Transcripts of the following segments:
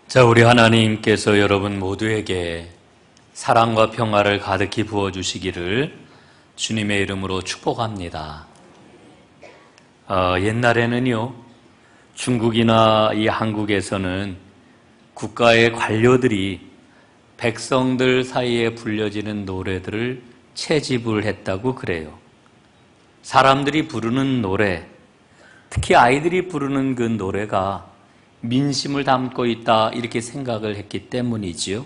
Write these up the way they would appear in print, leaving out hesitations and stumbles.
자, 우리 하나님께서 여러분 모두에게 사랑과 평화를 가득히 부어주시기를 주님의 이름으로 축복합니다. 옛날에는요, 중국이나 이 한국에서는 국가의 관료들이 백성들 사이에 불려지는 노래들을 채집을 했다고 그래요. 사람들이 부르는 노래, 특히 아이들이 부르는 그 노래가 민심을 담고 있다 이렇게 생각을 했기 때문이지요.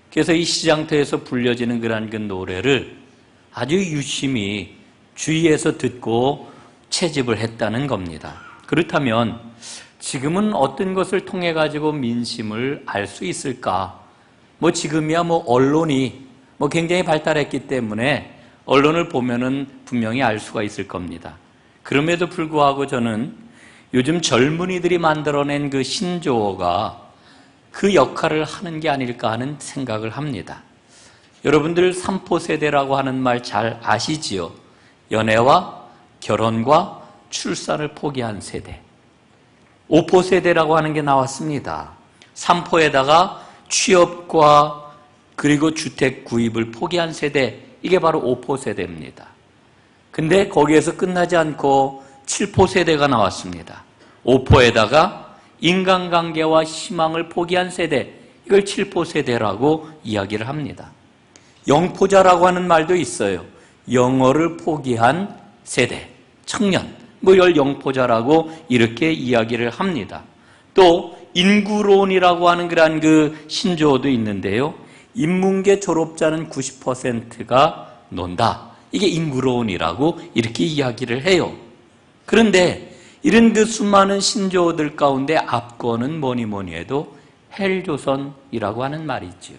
그래서 이 시장터에서 불려지는 그런 그 노래를 아주 유심히 주의해서 듣고 채집을 했다는 겁니다. 그렇다면 지금은 어떤 것을 통해 가지고 민심을 알 수 있을까? 지금이야 언론이 굉장히 발달했기 때문에 언론을 보면은 분명히 알 수가 있을 겁니다. 그럼에도 불구하고 저는 요즘 젊은이들이 만들어낸 그 신조어가 그 역할을 하는 게 아닐까 하는 생각을 합니다. 여러분들 3포 세대라고 하는 말 잘 아시지요? 연애와 결혼과 출산을 포기한 세대. 5포 세대라고 하는 게 나왔습니다. 3포에다가 취업과 그리고 주택 구입을 포기한 세대, 이게 바로 5포 세대입니다. 근데 거기에서 끝나지 않고 7포 세대가 나왔습니다. 5포에다가 인간관계와 희망을 포기한 세대, 이걸 7포 세대라고 이야기를 합니다. 영포자라고 하는 말도 있어요. 영어를 포기한 세대, 청년, 이걸 영포자라고 이렇게 이야기를 합니다. 또 인구론이라고 하는 그런 그 신조어도 있는데요. 인문계 졸업자는 90%가 논다. 이게 인구론이라고 이렇게 이야기를 해요. 그런데 이런 그 수많은 신조어들 가운데 앞거는 뭐니 해도 헬조선이라고 하는 말이 있지요.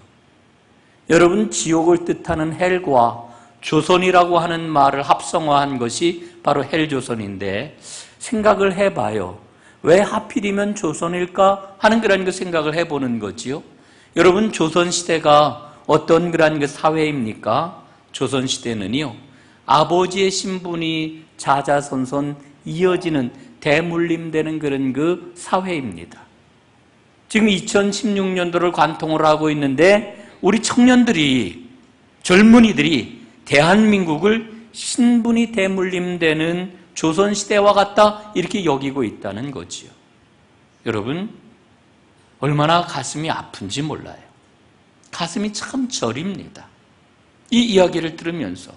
여러분, 지옥을 뜻하는 헬과 조선이라고 하는 말을 합성화한 것이 바로 헬조선인데 생각을 해봐요. 왜 하필이면 조선일까 하는 그런 그 생각을 해보는 거지요. 여러분, 조선시대가 어떤 그런 그 사회입니까? 조선시대는요, 아버지의 신분이 자자손손 이어지는 대물림되는 그런 그 사회입니다. 지금 2016년도를 관통을 하고 있는데 우리 청년들이, 젊은이들이 대한민국을 신분이 대물림되는 조선시대와 같다 이렇게 여기고 있다는 거지요. 여러분, 얼마나 가슴이 아픈지 몰라요. 가슴이 참 저립니다. 이 이야기를 들으면서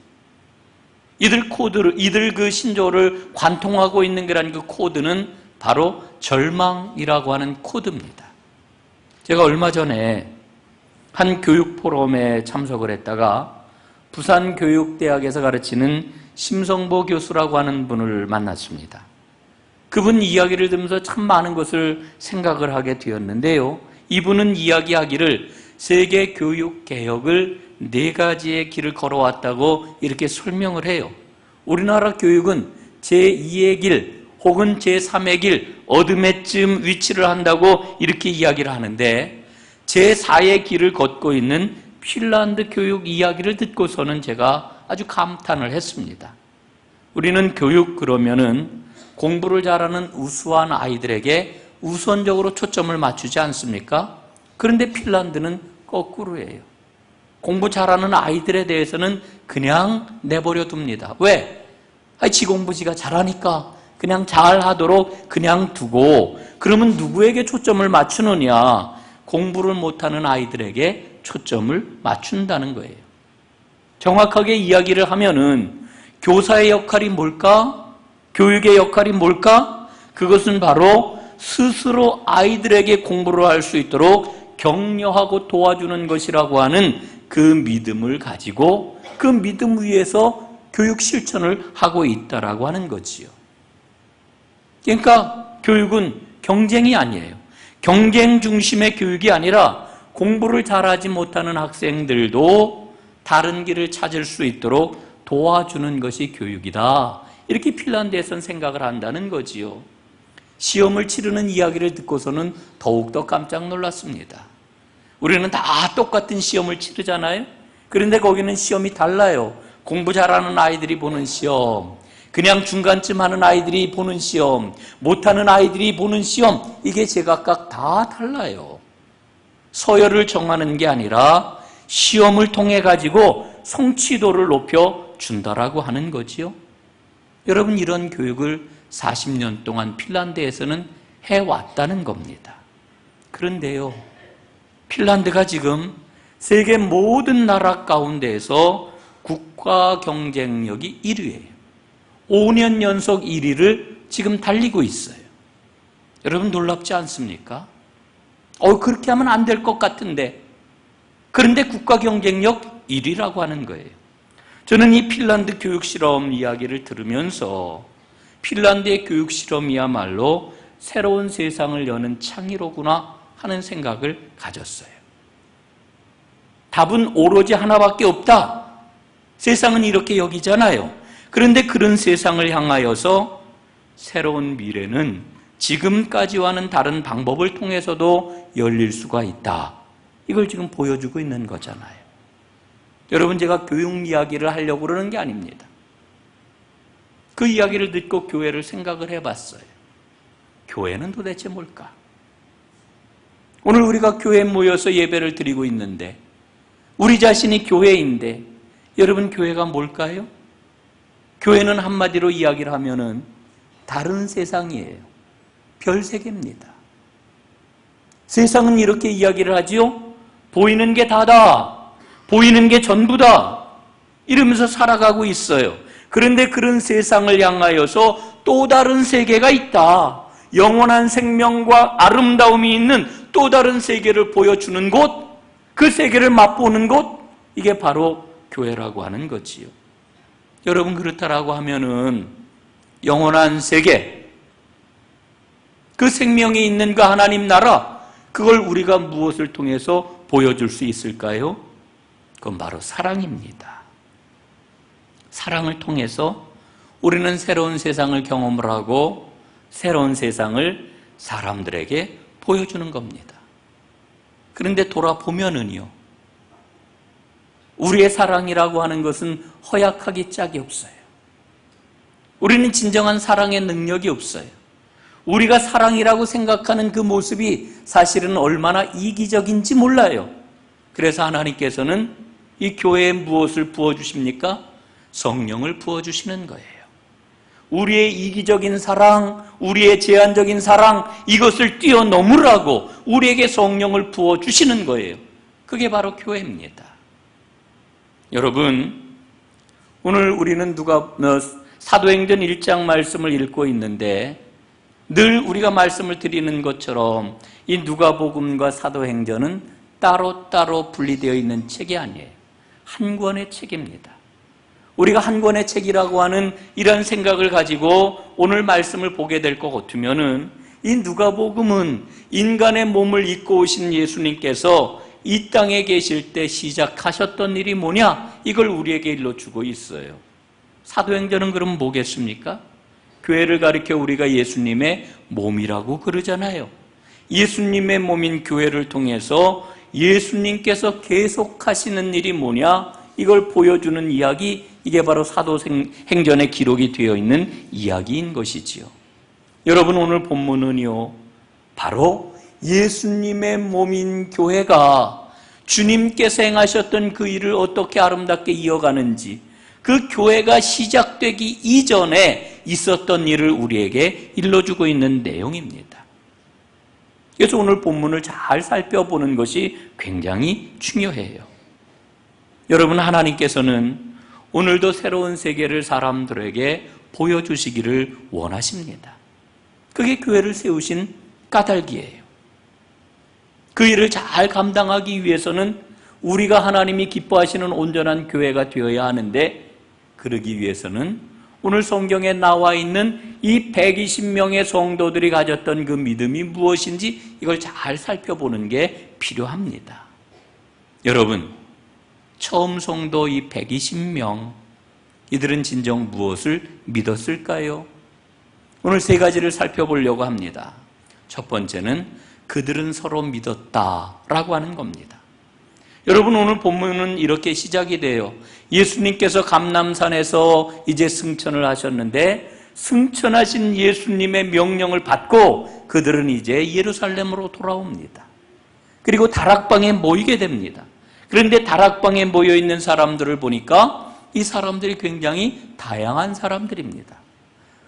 이들 그 신조어를 관통하고 있는 그런 그 코드는 바로 절망이라고 하는 코드입니다. 제가 얼마 전에 한 교육 포럼에 참석을 했다가 부산교육대학에서 가르치는 심성보 교수라고 하는 분을 만났습니다. 그분 이야기를 들으면서 참 많은 것을 생각을 하게 되었는데요. 이분은 이야기하기를 세계 교육 개혁을 4가지의 길을 걸어왔다고 이렇게 설명을 해요. 우리나라 교육은 제2의 길 혹은 제3의 길, 어둠의 쯤 위치를 한다고 이렇게 이야기를 하는데 제4의 길을 걷고 있는 핀란드 교육 이야기를 듣고서는 제가 아주 감탄을 했습니다. 우리는 교육 그러면은 공부를 잘하는 우수한 아이들에게 우선적으로 초점을 맞추지 않습니까? 그런데 핀란드는 거꾸로예요. 공부 잘하는 아이들에 대해서는 그냥 내버려 둡니다. 왜? 지 공부 지가 잘하니까 그냥 잘하도록 그냥 두고, 그러면 누구에게 초점을 맞추느냐? 공부를 못하는 아이들에게 초점을 맞춘다는 거예요. 정확하게 이야기를 하면은 교사의 역할이 뭘까? 교육의 역할이 뭘까? 그것은 바로 스스로 아이들에게 공부를 할 수 있도록 격려하고 도와주는 것이라고 하는 그 믿음을 가지고 그 믿음 위에서 교육 실천을 하고 있다라고 하는 거지요. 그러니까 교육은 경쟁이 아니에요. 경쟁 중심의 교육이 아니라 공부를 잘하지 못하는 학생들도 다른 길을 찾을 수 있도록 도와주는 것이 교육이다. 이렇게 핀란드에서는 생각을 한다는 거지요. 시험을 치르는 이야기를 듣고서는 더욱더 깜짝 놀랐습니다. 우리는 다 똑같은 시험을 치르잖아요. 그런데 거기는 시험이 달라요. 공부 잘하는 아이들이 보는 시험, 그냥 중간쯤 하는 아이들이 보는 시험, 못하는 아이들이 보는 시험, 이게 제각각 다 달라요. 서열을 정하는 게 아니라 시험을 통해 가지고 성취도를 높여 준다라고 하는 거지요. 여러분, 이런 교육을 40년 동안 핀란드에서는 해왔다는 겁니다. 그런데요, 핀란드가 지금 세계 모든 나라 가운데에서 국가 경쟁력이 1위예요. 5년 연속 1위를 지금 달리고 있어요. 여러분, 놀랍지 않습니까? 그렇게 하면 안 될 것 같은데, 그런데 국가 경쟁력 1위라고 하는 거예요. 저는 이 핀란드 교육 실험 이야기를 들으면서 핀란드의 교육 실험이야말로 새로운 세상을 여는 창의로구나 하는 생각을 가졌어요. 답은 오로지 하나밖에 없다. 세상은 이렇게 여기잖아요. 그런데 그런 세상을 향하여서 새로운 미래는 지금까지와는 다른 방법을 통해서도 열릴 수가 있다. 이걸 지금 보여주고 있는 거잖아요. 여러분, 제가 교육 이야기를 하려고 그러는 게 아닙니다. 그 이야기를 듣고 교회를 생각을 해봤어요. 교회는 도대체 뭘까? 오늘 우리가 교회에 모여서 예배를 드리고 있는데, 우리 자신이 교회인데, 여러분, 교회가 뭘까요? 교회는 한마디로 이야기를 하면은 다른 세상이에요. 별세계입니다. 세상은 이렇게 이야기를 하지요. 보이는 게 다다. 보이는 게 전부다. 이러면서 살아가고 있어요. 그런데 그런 세상을 향하여서 또 다른 세계가 있다. 영원한 생명과 아름다움이 있는 또 다른 세계를 보여주는 곳, 그 세계를 맛보는 곳, 이게 바로 교회라고 하는 거지요. 여러분, 그렇다라고 하면은 영원한 세계, 그 생명이 있는 그 하나님 나라, 그걸 우리가 무엇을 통해서 보여줄 수 있을까요? 그건 바로 사랑입니다. 사랑을 통해서 우리는 새로운 세상을 경험을 하고 새로운 세상을 사람들에게 보여주는 겁니다. 그런데 돌아보면은요, 우리의 사랑이라고 하는 것은 허약하기 짝이 없어요. 우리는 진정한 사랑의 능력이 없어요. 우리가 사랑이라고 생각하는 그 모습이 사실은 얼마나 이기적인지 몰라요. 그래서 하나님께서는 이 교회에 무엇을 부어주십니까? 성령을 부어주시는 거예요. 우리의 이기적인 사랑, 우리의 제한적인 사랑, 이것을 뛰어넘으라고 우리에게 성령을 부어주시는 거예요. 그게 바로 교회입니다. 여러분, 오늘 우리는 사도행전 1장 말씀을 읽고 있는데, 늘 우리가 말씀을 드리는 것처럼 이 누가복음과 사도행전은 따로따로 분리되어 있는 책이 아니에요. 한 권의 책입니다. 우리가 한 권의 책이라고 하는 이런 생각을 가지고 오늘 말씀을 보게 될 것 같으면은, 이 누가복음은 인간의 몸을 입고 오신 예수님께서 이 땅에 계실 때 시작하셨던 일이 뭐냐, 이걸 우리에게 일러주고 있어요. 사도행전은 그럼 뭐겠습니까? 교회를 가리켜 우리가 예수님의 몸이라고 그러잖아요. 예수님의 몸인 교회를 통해서 예수님께서 계속하시는 일이 뭐냐, 이걸 보여주는 이야기, 이게 바로 사도행전에 기록이 되어 있는 이야기인 것이지요. 여러분, 오늘 본문은요, 바로 예수님의 몸인 교회가 주님께서 행하셨던 그 일을 어떻게 아름답게 이어가는지, 그 교회가 시작되기 이전에 있었던 일을 우리에게 일러주고 있는 내용입니다. 그래서 오늘 본문을 잘 살펴보는 것이 굉장히 중요해요. 여러분, 하나님께서는 오늘도 새로운 세계를 사람들에게 보여주시기를 원하십니다. 그게 교회를 세우신 까닭이에요. 그 일을 잘 감당하기 위해서는 우리가 하나님이 기뻐하시는 온전한 교회가 되어야 하는데, 그러기 위해서는 오늘 성경에 나와 있는 이 120명의 성도들이 가졌던 그 믿음이 무엇인지 이걸 잘 살펴보는 게 필요합니다. 여러분, 처음 성도 이 120명, 이들은 진정 무엇을 믿었을까요? 오늘 세 가지를 살펴보려고 합니다. 첫 번째는 그들은 서로 믿었다라고 하는 겁니다. 여러분, 오늘 본문은 이렇게 시작이 돼요. 예수님께서 감람산에서 이제 승천을 하셨는데, 승천하신 예수님의 명령을 받고 그들은 이제 예루살렘으로 돌아옵니다. 그리고 다락방에 모이게 됩니다. 그런데 다락방에 모여 있는 사람들을 보니까 이 사람들이 굉장히 다양한 사람들입니다.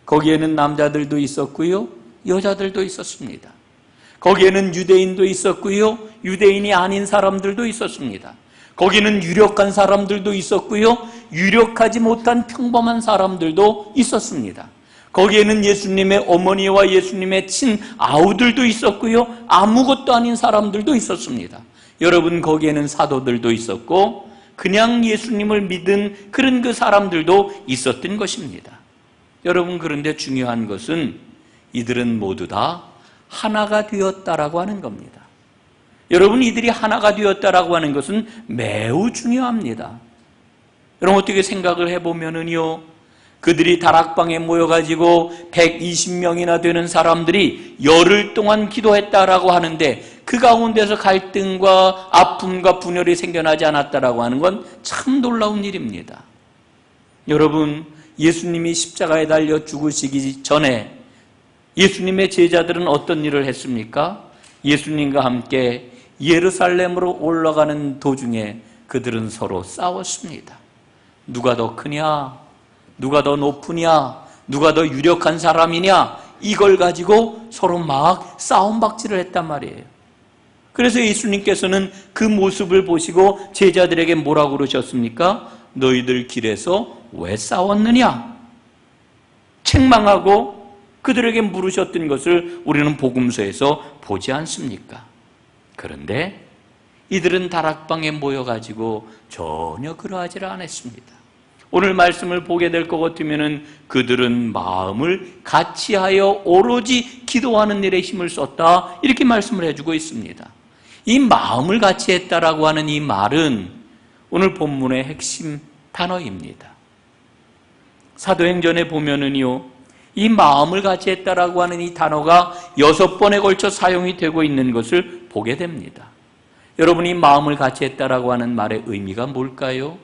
거기에는 남자들도 있었고요, 여자들도 있었습니다. 거기에는 유대인도 있었고요, 유대인이 아닌 사람들도 있었습니다. 거기는 유력한 사람들도 있었고요, 유력하지 못한 평범한 사람들도 있었습니다. 거기에는 예수님의 어머니와 예수님의 친아우들도 있었고요, 아무것도 아닌 사람들도 있었습니다. 여러분, 거기에는 사도들도 있었고 그냥 예수님을 믿은 그런 그 사람들도 있었던 것입니다. 여러분, 그런데 중요한 것은 이들은 모두 다 하나가 되었다라고 하는 겁니다. 여러분, 이들이 하나가 되었다라고 하는 것은 매우 중요합니다. 여러분, 어떻게 생각을 해보면은요, 그들이 다락방에 모여가지고 120명이나 되는 사람들이 열흘 동안 기도했다라고 하는데 그 가운데서 갈등과 아픔과 분열이 생겨나지 않았다라고 하는 건 참 놀라운 일입니다. 여러분, 예수님이 십자가에 달려 죽으시기 전에 예수님의 제자들은 어떤 일을 했습니까? 예수님과 함께 예루살렘으로 올라가는 도중에 그들은 서로 싸웠습니다. 누가 더 크냐? 누가 더 높으냐? 누가 더 유력한 사람이냐? 이걸 가지고 서로 막 싸움박질을 했단 말이에요. 그래서 예수님께서는 그 모습을 보시고 제자들에게 뭐라고 그러셨습니까? 너희들 길에서 왜 싸웠느냐? 책망하고 그들에게 물으셨던 것을 우리는 복음서에서 보지 않습니까? 그런데 이들은 다락방에 모여가지고 전혀 그러하지 않았습니다. 오늘 말씀을 보게 될 것 같으면 그들은 마음을 같이하여 오로지 기도하는 일에 힘을 썼다, 이렇게 말씀을 해주고 있습니다. 이 마음을 같이 했다라고 하는 이 말은 오늘 본문의 핵심 단어입니다. 사도행전에 보면은요, 이 마음을 같이 했다라고 하는 이 단어가 6번에 걸쳐 사용이 되고 있는 것을 보게 됩니다. 여러분이 마음을 같이 했다라고 하는 말의 의미가 뭘까요?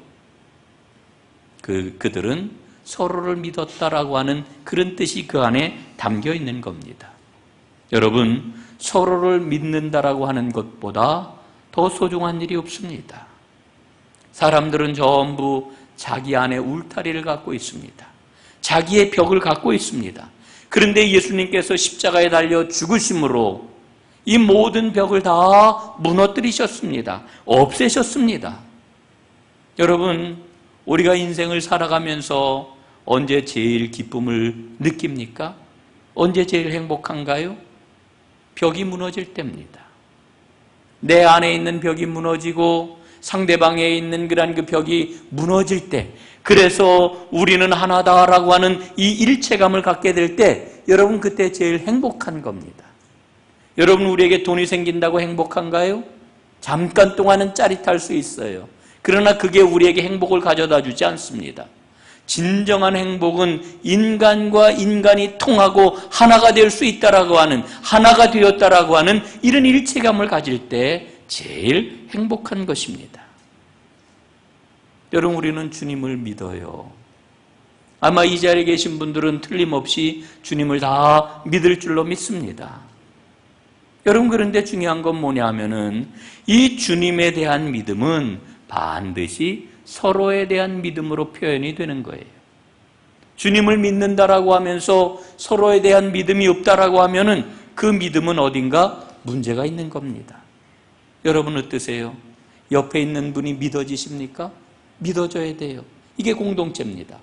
그들은 서로를 믿었다라고 하는 그런 뜻이 그 안에 담겨 있는 겁니다. 여러분, 서로를 믿는다라고 하는 것보다 더 소중한 일이 없습니다. 사람들은 전부 자기 안에 울타리를 갖고 있습니다. 자기의 벽을 갖고 있습니다. 그런데 예수님께서 십자가에 달려 죽으심으로 이 모든 벽을 다 무너뜨리셨습니다. 없애셨습니다. 여러분, 우리가 인생을 살아가면서 언제 제일 기쁨을 느낍니까? 언제 제일 행복한가요? 벽이 무너질 때입니다. 내 안에 있는 벽이 무너지고 상대방에 있는 그 벽이 무너질 때, 그래서 우리는 하나다라고 하는 이 일체감을 갖게 될 때, 여러분, 그때 제일 행복한 겁니다. 여러분, 우리에게 돈이 생긴다고 행복한가요? 잠깐 동안은 짜릿할 수 있어요. 그러나 그게 우리에게 행복을 가져다 주지 않습니다. 진정한 행복은 인간과 인간이 통하고 하나가 될 수 있다라고 하는, 하나가 되었다라고 하는 이런 일체감을 가질 때 제일 행복한 것입니다. 여러분, 우리는 주님을 믿어요. 아마 이 자리에 계신 분들은 틀림없이 주님을 다 믿을 줄로 믿습니다. 여러분, 그런데 중요한 건 뭐냐 하면은 이 주님에 대한 믿음은 반드시 서로에 대한 믿음으로 표현이 되는 거예요. 주님을 믿는다라고 하면서 서로에 대한 믿음이 없다라고 하면은 그 믿음은 어딘가 문제가 있는 겁니다. 여러분, 어떠세요? 옆에 있는 분이 믿어지십니까? 믿어줘야 돼요. 이게 공동체입니다.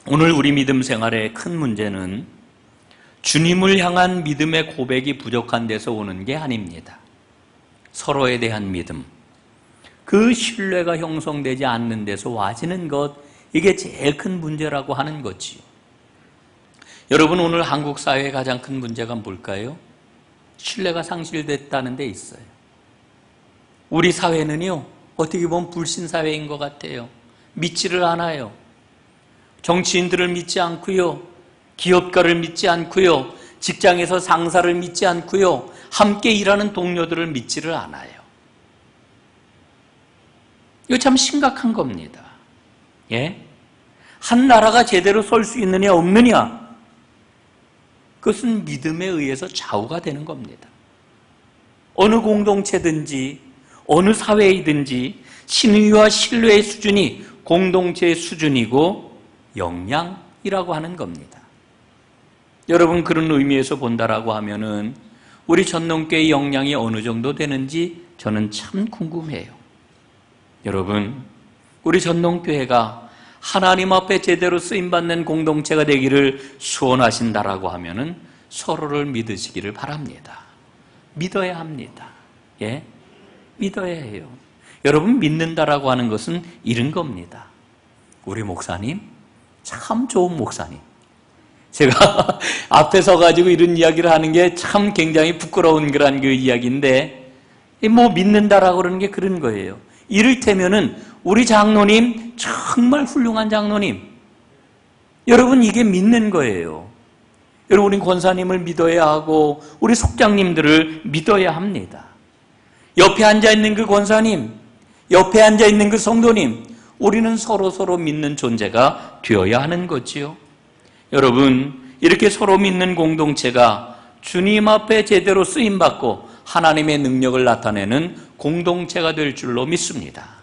오늘 우리 믿음 생활의 큰 문제는 주님을 향한 믿음의 고백이 부족한 데서 오는 게 아닙니다. 서로에 대한 믿음, 그 신뢰가 형성되지 않는 데서 와지는 것, 이게 제일 큰 문제라고 하는 거지요. 여러분, 오늘 한국 사회의 가장 큰 문제가 뭘까요? 신뢰가 상실됐다는 데 있어요. 우리 사회는요, 어떻게 보면 불신사회인 것 같아요. 믿지를 않아요. 정치인들을 믿지 않고요, 기업가를 믿지 않고요, 직장에서 상사를 믿지 않고요, 함께 일하는 동료들을 믿지를 않아요. 이거 참 심각한 겁니다. 예? 한 나라가 제대로 설 수 있느냐 없느냐, 그것은 믿음에 의해서 좌우가 되는 겁니다. 어느 공동체든지 어느 사회이든지 신의와 신뢰의 수준이 공동체의 수준이고 역량이라고 하는 겁니다. 여러분, 그런 의미에서 본다라고 하면은 우리 전농교회의 역량이 어느 정도 되는지 저는 참 궁금해요. 여러분, 우리 전농교회가 하나님 앞에 제대로 쓰임받는 공동체가 되기를 소원하신다라고 하면은 서로를 믿으시기를 바랍니다. 믿어야 합니다. 예? 믿어야 해요. 여러분, 믿는다라고 하는 것은 이런 겁니다. 우리 목사님, 참 좋은 목사님. 제가 앞에 서가지고 이런 이야기를 하는 게 참 굉장히 부끄러운 그런 그 이야기인데, 뭐 믿는다라고 그러는 게 그런 거예요. 이를테면은 우리 장로님 정말 훌륭한 장로님. 여러분, 이게 믿는 거예요. 여러분, 우리 권사님을 믿어야 하고 우리 속장님들을 믿어야 합니다. 옆에 앉아있는 그 권사님, 옆에 앉아있는 그 성도님, 우리는 서로 믿는 존재가 되어야 하는 거지요. 여러분, 이렇게 서로 믿는 공동체가 주님 앞에 제대로 쓰임받고 하나님의 능력을 나타내는 공동체가 될 줄로 믿습니다.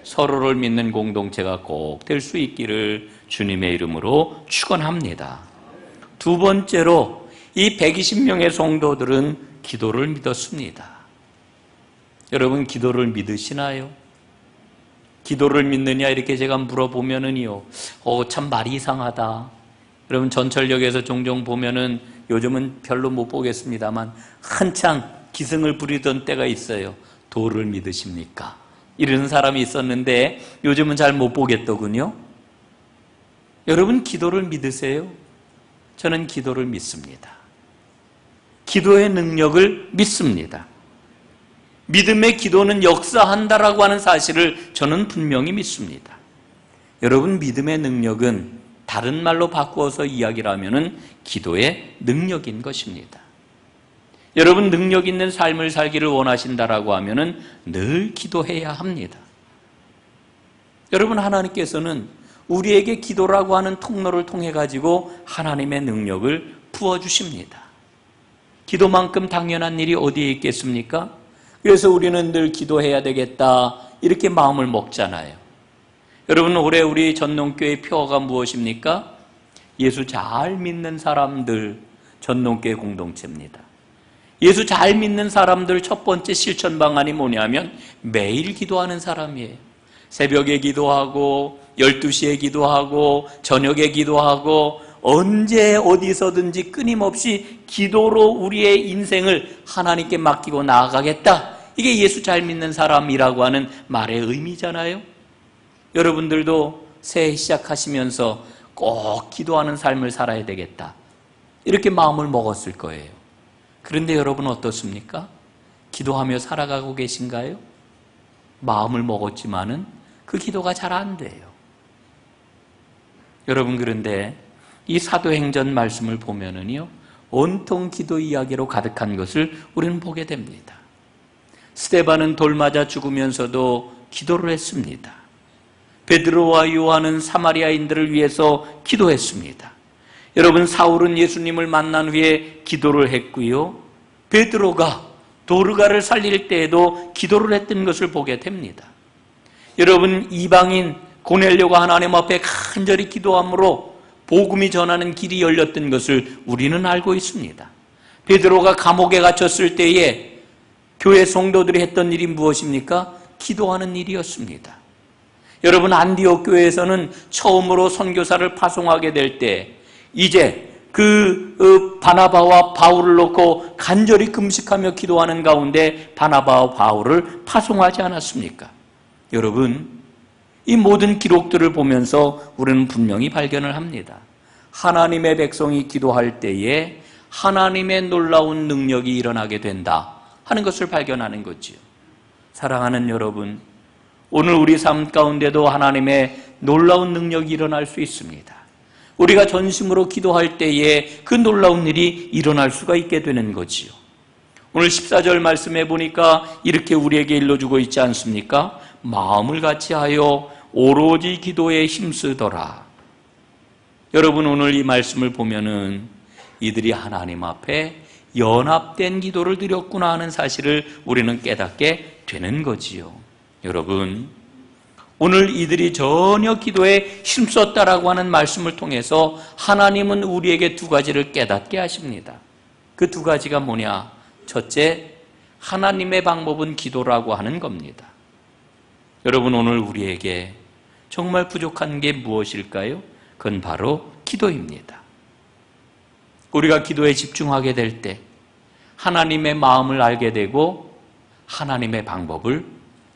서로를 믿는 공동체가 꼭 될 수 있기를 주님의 이름으로 축원합니다. 두 번째로 이 120명의 성도들은 기도를 믿었습니다. 여러분, 기도를 믿으시나요? 기도를 믿느냐 이렇게 제가 물어보면은요, 참 말이 이상하다. 여러분, 전철역에서 종종 보면은 요즘은 별로 못 보겠습니다만 한창 기승을 부리던 때가 있어요. 도를 믿으십니까? 이런 사람이 있었는데 요즘은 잘 못 보겠더군요. 여러분, 기도를 믿으세요? 저는 기도를 믿습니다. 기도의 능력을 믿습니다. 믿음의 기도는 역사한다라고 하는 사실을 저는 분명히 믿습니다. 여러분, 믿음의 능력은 다른 말로 바꾸어서 이야기를 하면은 기도의 능력인 것입니다. 여러분, 능력 있는 삶을 살기를 원하신다라고 하면은 늘 기도해야 합니다. 여러분, 하나님께서는 우리에게 기도라고 하는 통로를 통해 가지고 하나님의 능력을 부어주십니다. 기도만큼 당연한 일이 어디에 있겠습니까? 그래서 우리는 늘 기도해야 되겠다 이렇게 마음을 먹잖아요. 여러분, 올해 우리 전농교회 표어가 무엇입니까? 예수 잘 믿는 사람들 전농교회 공동체입니다. 예수 잘 믿는 사람들 첫 번째 실천 방안이 뭐냐면 매일 기도하는 사람이에요. 새벽에 기도하고 12시에 기도하고 저녁에 기도하고 언제 어디서든지 끊임없이 기도로 우리의 인생을 하나님께 맡기고 나아가겠다. 이게 예수 잘 믿는 사람이라고 하는 말의 의미잖아요. 여러분들도 새해 시작하시면서 꼭 기도하는 삶을 살아야 되겠다. 이렇게 마음을 먹었을 거예요. 그런데 여러분 어떻습니까? 기도하며 살아가고 계신가요? 마음을 먹었지만은 그 기도가 잘 안 돼요. 여러분, 그런데 이 사도행전 말씀을 보면은요, 온통 기도 이야기로 가득한 것을 우리는 보게 됩니다. 스데반은 돌 맞아 죽으면서도 기도를 했습니다. 베드로와 요한은 사마리아인들을 위해서 기도했습니다. 여러분, 사울은 예수님을 만난 후에 기도를 했고요. 베드로가 도르가를 살릴 때에도 기도를 했던 것을 보게 됩니다. 여러분, 이방인 고넬료가 하나님 앞에 간절히 기도함으로 복음이 전하는 길이 열렸던 것을 우리는 알고 있습니다. 베드로가 감옥에 갇혔을 때에 교회 성도들이 했던 일이 무엇입니까? 기도하는 일이었습니다. 여러분, 안디옥 교회에서는 처음으로 선교사를 파송하게 될 때 이제 바나바와 바울을 놓고 간절히 금식하며 기도하는 가운데 바나바와 바울을 파송하지 않았습니까? 여러분, 이 모든 기록들을 보면서 우리는 분명히 발견을 합니다. 하나님의 백성이 기도할 때에 하나님의 놀라운 능력이 일어나게 된다 하는 것을 발견하는 거지요. 사랑하는 여러분, 오늘 우리 삶 가운데도 하나님의 놀라운 능력이 일어날 수 있습니다. 우리가 전심으로 기도할 때에 그 놀라운 일이 일어날 수가 있게 되는 거지요. 오늘 14절 말씀해 보니까 이렇게 우리에게 일러주고 있지 않습니까? 마음을 같이하여 오로지 기도에 힘쓰더라. 여러분, 오늘 이 말씀을 보면은 이들이 하나님 앞에 연합된 기도를 드렸구나 하는 사실을 우리는 깨닫게 되는 거지요. 여러분, 오늘 이들이 전혀 기도에 힘썼다라고 하는 말씀을 통해서 하나님은 우리에게 두 가지를 깨닫게 하십니다. 그 두 가지가 뭐냐? 첫째, 하나님의 방법은 기도라고 하는 겁니다. 여러분, 오늘 우리에게 정말 부족한 게 무엇일까요? 그건 바로 기도입니다. 우리가 기도에 집중하게 될 때 하나님의 마음을 알게 되고 하나님의 방법을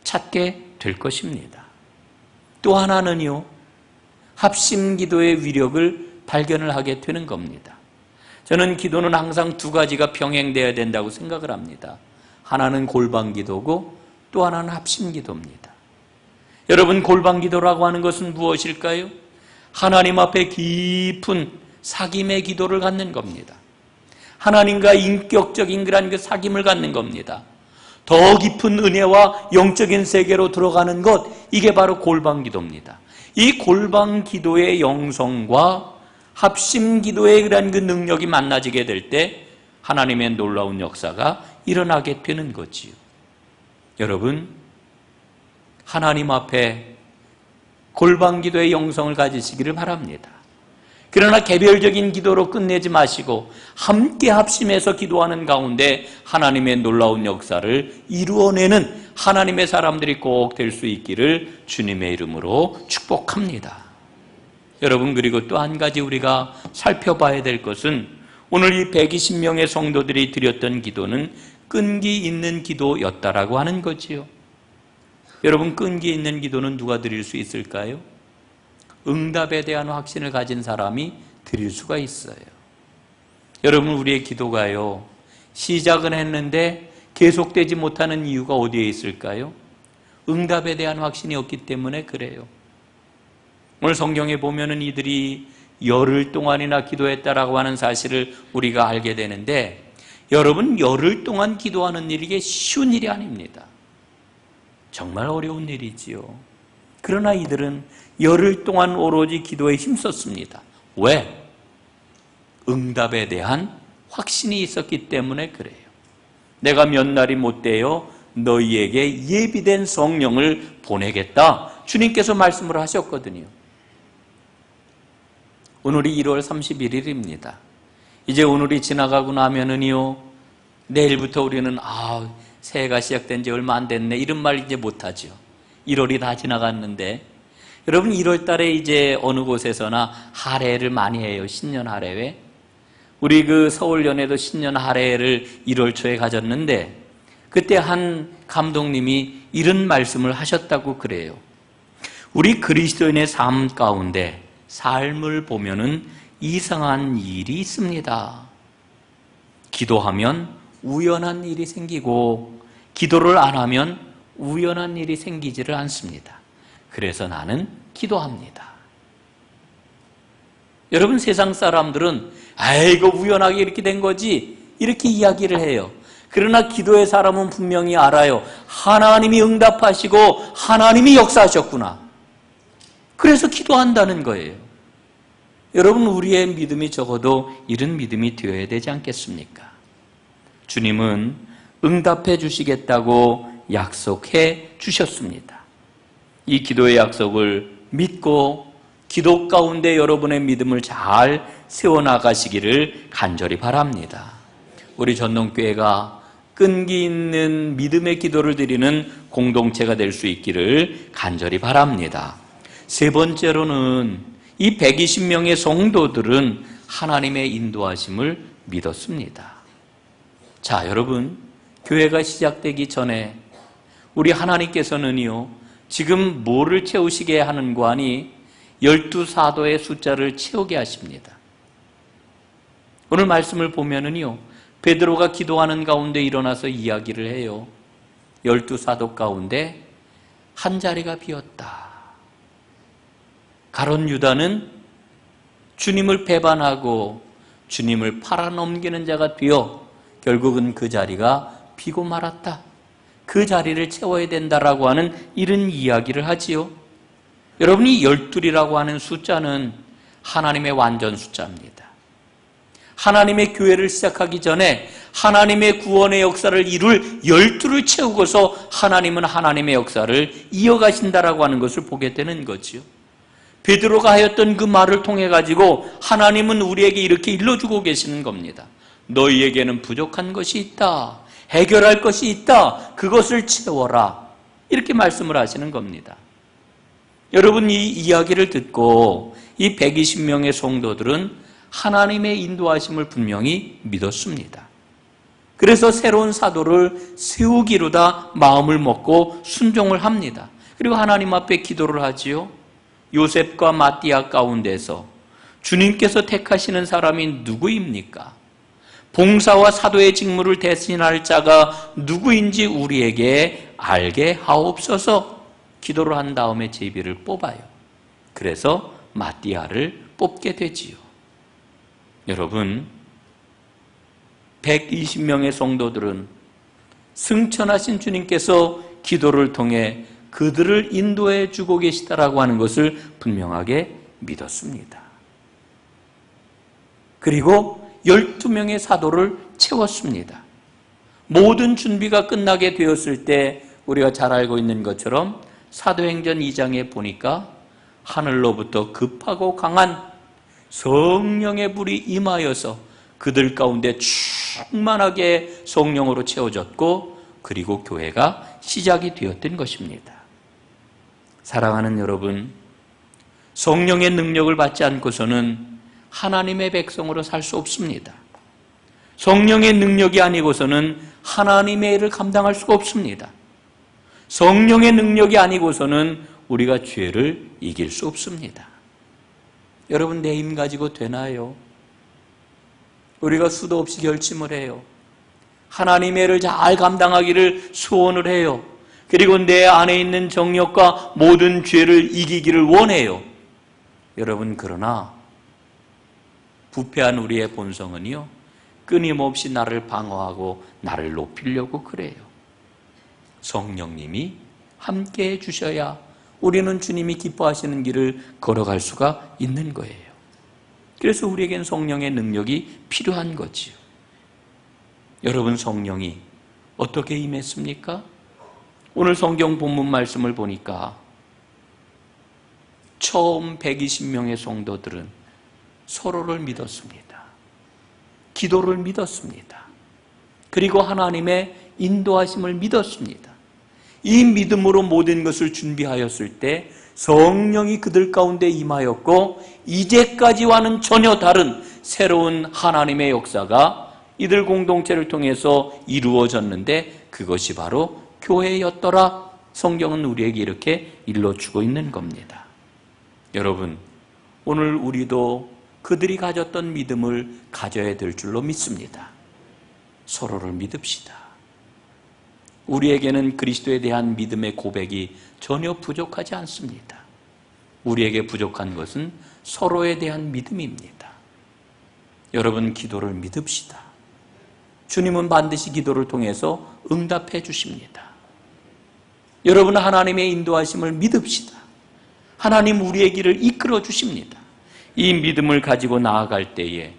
찾게 될 것입니다. 또 하나는요, 합심 기도의 위력을 발견을 하게 되는 겁니다. 저는 기도는 항상 두 가지가 병행되어야 된다고 생각을 합니다. 하나는 골방 기도고 또 하나는 합심 기도입니다. 여러분, 골방 기도라고 하는 것은 무엇일까요? 하나님 앞에 깊은 사귐의 기도를 갖는 겁니다. 하나님과 인격적인 그런 그 사귐을 갖는 겁니다. 더 깊은 은혜와 영적인 세계로 들어가는 것, 이게 바로 골방 기도입니다. 이 골방 기도의 영성과 합심 기도의 그런 그 능력이 만나지게 될 때 하나님의 놀라운 역사가 일어나게 되는 거지요. 여러분, 하나님 앞에 골방 기도의 영성을 가지시기를 바랍니다. 그러나 개별적인 기도로 끝내지 마시고 함께 합심해서 기도하는 가운데 하나님의 놀라운 역사를 이루어내는 하나님의 사람들이 꼭 될 수 있기를 주님의 이름으로 축복합니다. 여러분, 그리고 또 한 가지 우리가 살펴봐야 될 것은 오늘 이 120명의 성도들이 드렸던 기도는 끈기 있는 기도였다라고 하는 거지요. 여러분, 끈기 있는 기도는 누가 드릴 수 있을까요? 응답에 대한 확신을 가진 사람이 드릴 수가 있어요. 여러분, 우리의 기도가요, 시작은 했는데 계속되지 못하는 이유가 어디에 있을까요? 응답에 대한 확신이 없기 때문에 그래요. 오늘 성경에 보면은 이들이 열흘 동안이나 기도했다라고 하는 사실을 우리가 알게 되는데, 여러분, 열흘 동안 기도하는 일이 이게 쉬운 일이 아닙니다. 정말 어려운 일이지요. 그러나 이들은 열흘 동안 오로지 기도에 힘썼습니다. 왜? 응답에 대한 확신이 있었기 때문에 그래요. 내가 몇 날이 못 되어 너희에게 예비된 성령을 보내겠다, 주님께서 말씀을 하셨거든요. 오늘이 1월 31일입니다. 이제 오늘이 지나가고 나면은요, 내일부터 우리는 새해가 시작된 지 얼마 안 됐네, 이런 말 이제 못하죠. 1월이 다 지나갔는데, 여러분, 1월 달에 이제 어느 곳에서나 할애를 많이 해요. 신년 할애회. 우리 그 서울연회도 신년 할애를 1월 초에 가졌는데, 그때 한 감독님이 이런 말씀을 하셨다고 그래요. 우리 그리스도인의 삶 가운데 삶을 보면은 이상한 일이 있습니다. 기도하면 우연한 일이 생기고 기도를 안 하면 우연한 일이 생기지를 않습니다. 그래서 나는 기도합니다. 여러분, 세상 사람들은 이거 우연하게 이렇게 된 거지, 이렇게 이야기를 해요. 그러나 기도의 사람은 분명히 알아요. 하나님이 응답하시고 하나님이 역사하셨구나. 그래서 기도한다는 거예요. 여러분, 우리의 믿음이 적어도 이런 믿음이 되어야 되지 않겠습니까? 주님은 응답해 주시겠다고 약속해 주셨습니다. 이 기도의 약속을 믿고 기도 가운데 여러분의 믿음을 잘 세워나가시기를 간절히 바랍니다. 우리 전동교회가 끈기 있는 믿음의 기도를 드리는 공동체가 될 수 있기를 간절히 바랍니다. 세 번째로는 이 120명의 성도들은 하나님의 인도하심을 믿었습니다. 자, 여러분, 교회가 시작되기 전에 우리 하나님께서는요, 지금 뭐를 채우시게 하는 거 아니 12사도의 숫자를 채우게 하십니다. 오늘 말씀을 보면은요, 베드로가 기도하는 가운데 일어나서 이야기를 해요. 12사도 가운데 한 자리가 비었다. 가룟 유다는 주님을 배반하고 주님을 팔아넘기는 자가 되어 결국은 그 자리가 비고 말았다. 그 자리를 채워야 된다라고 하는 이런 이야기를 하지요. 여러분이 12이라고 하는 숫자는 하나님의 완전 숫자입니다. 하나님의 교회를 시작하기 전에 하나님의 구원의 역사를 이룰 12를 채우고서 하나님은 하나님의 역사를 이어가신다라고 하는 것을 보게 되는 거지요. 베드로가 하였던 그 말을 통해 가지고 하나님은 우리에게 이렇게 일러주고 계시는 겁니다. 너희에게는 부족한 것이 있다. 해결할 것이 있다. 그것을 채워라. 이렇게 말씀을 하시는 겁니다. 여러분, 이 이야기를 듣고 이 120명의 성도들은 하나님의 인도하심을 분명히 믿었습니다. 그래서 새로운 사도를 세우기로 다 마음을 먹고 순종을 합니다. 그리고 하나님 앞에 기도를 하지요. 요셉과 마띠아 가운데서 주님께서 택하시는 사람이 누구입니까? 봉사와 사도의 직무를 대신할 자가 누구인지 우리에게 알게 하옵소서. 기도를 한 다음에 제비를 뽑아요. 그래서 마띠아를 뽑게 되지요. 여러분, 120명의 성도들은 승천하신 주님께서 기도를 통해 그들을 인도해 주고 계시다라고 하는 것을 분명하게 믿었습니다. 그리고 12명의 사도를 채웠습니다. 모든 준비가 끝나게 되었을 때 우리가 잘 알고 있는 것처럼 사도행전 2장에 보니까 하늘로부터 급하고 강한 성령의 불이 임하여서 그들 가운데 충만하게 성령으로 채워졌고 그리고 교회가 시작이 되었던 것입니다. 사랑하는 여러분, 성령의 능력을 받지 않고서는 하나님의 백성으로 살 수 없습니다. 성령의 능력이 아니고서는 하나님의 일을 감당할 수가 없습니다. 성령의 능력이 아니고서는 우리가 죄를 이길 수 없습니다. 여러분, 내 힘 가지고 되나요? 우리가 수도 없이 결심을 해요. 하나님의 일을 잘 감당하기를 소원을 해요. 그리고 내 안에 있는 정욕과 모든 죄를 이기기를 원해요. 여러분, 그러나 부패한 우리의 본성은요, 끊임없이 나를 방어하고 나를 높이려고 그래요. 성령님이 함께 해주셔야 우리는 주님이 기뻐하시는 길을 걸어갈 수가 있는 거예요. 그래서 우리에겐 성령의 능력이 필요한 거지요. 여러분, 성령이 어떻게 임했습니까? 오늘 성경 본문 말씀을 보니까 처음 120명의 성도들은 서로를 믿었습니다. 기도를 믿었습니다. 그리고 하나님의 인도하심을 믿었습니다. 이 믿음으로 모든 것을 준비하였을 때 성령이 그들 가운데 임하였고 이제까지와는 전혀 다른 새로운 하나님의 역사가 이들 공동체를 통해서 이루어졌는데 그것이 바로 교회였더라. 성경은 우리에게 이렇게 일러주고 있는 겁니다. 여러분, 오늘 우리도 그들이 가졌던 믿음을 가져야 될 줄로 믿습니다. 서로를 믿읍시다. 우리에게는 그리스도에 대한 믿음의 고백이 전혀 부족하지 않습니다. 우리에게 부족한 것은 서로에 대한 믿음입니다. 여러분, 기도를 믿읍시다. 주님은 반드시 기도를 통해서 응답해 주십니다. 여러분, 하나님의 인도하심을 믿읍시다. 하나님 우리의 길을 이끌어 주십니다. 이 믿음을 가지고 나아갈 때에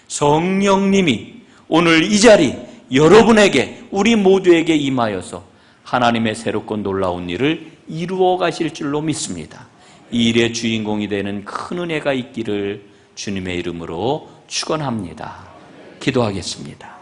성령님이 오늘 이 자리 여러분에게, 우리 모두에게 임하여서 하나님의 새롭고 놀라운 일을 이루어 가실 줄로 믿습니다. 이 일의 주인공이 되는 큰 은혜가 있기를 주님의 이름으로 축원합니다. 기도하겠습니다.